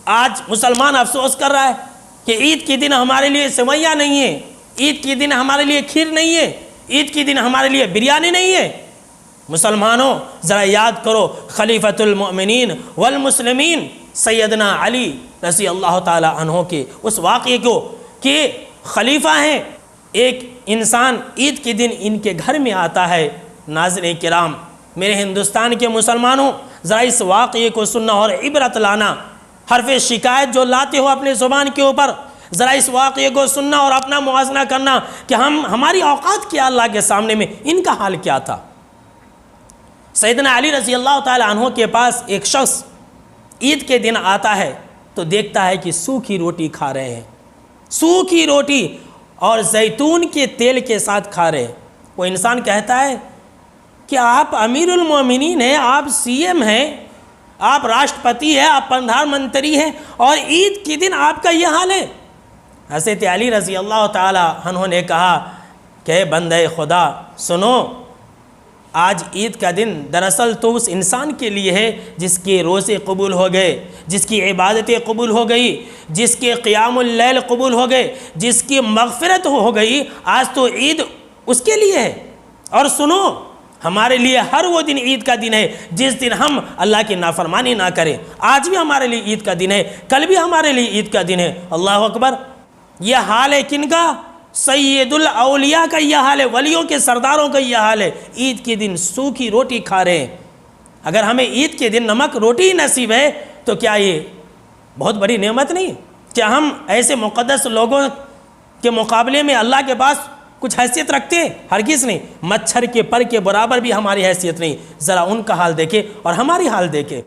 آج مسلمان افسوس کر رہا ہے کہ عید کے دن ہمارے لیے سویاں نہیں ہیں، عید کے دن ہمارے لیے کھیر نہیں ہے، عید کے دن ہمارے لیے بریانی نہیں ہے۔ مسلمانوں ذرا یاد کرو خلیفۃ المؤمنین والمسلمین سیدنا علی رضی اللہ تعالی عنہ کے اس واقعے کو کہ خلیفہ ہیں، ایک انسان عید کے دن ان کے گھر میں آتا ہے۔ ناظرین کرام، میرے ہندوستان کے مسلمانوں ذرا اس واقعے کو سننا اور عبرت لانا، حرف شکایت جو لاتے ہو اپنے زبان کے اوپر، ذرا اس واقعے کو سننا اور اپنا موازنہ کرنا کہ ہماری اوقات کیا اللہ کے سامنے میں، ان کا حال کیا تھا۔ سیدنا علی رضی اللہ تعالی عنہ کے پاس ایک شخص عید کے دن آتا ہے تو دیکھتا ہے کہ سوکھی روٹی کھا رہے ہیں، سوکھی روٹی اور زیتون کے تیل کے ساتھ کھا رہے ہیں۔ وہ انسان کہتا ہے کہ آپ امیر المومنین ہیں، آپ سی ایم ہیں، آپ راشٹرپتی ہیں، آپ پردھان منتری ہیں، اور عید کے دن آپ کا یہ حال ہے۔ حضرت علی رضی اللہ تعالی عنہ نے کہا کہ بندے خدا سنو، آج عید کا دن دراصل تو اس انسان کے لیے ہے جس کے روزے قبول ہو گئے، جس کی عبادتیں قبول ہو گئی، جس کے قیام اللیل قبول ہو گئے، جس کی مغفرت ہو گئی۔ آج تو عید اس کے لیے ہے۔ اور سنو، ہمارے لیے ہر وہ دن عید کا دن ہے جس دن ہم اللہ کی نافرمانی نہ کریں۔ آج بھی ہمارے لیے عید کا دن ہے، کل بھی ہمارے لیے عید کا دن ہے۔ اللہ اکبر۔ یہ حال ہے کن کا؟ سید الاولیاء کا یہ حال ہے، ولیوں کے سرداروں کا یہ حال ہے۔ عید کے دن سوکھی روٹی کھا رہے ہیں۔ اگر ہمیں عید کے دن نمک روٹی نصیب ہے تو کیا یہ بہت بڑی نعمت نہیں؟ کیا ہم ایسے مقدس لوگوں کے مقابلے میں اللہ کے پاس کچھ حیثیت رکھتے ہیں؟ ہرگز نہیں۔ مچھر کے پر کے برابر بھی ہماری حیثیت نہیں۔ ذرا ان کا حال دیکھیں اور ہماری حال دیکھیں۔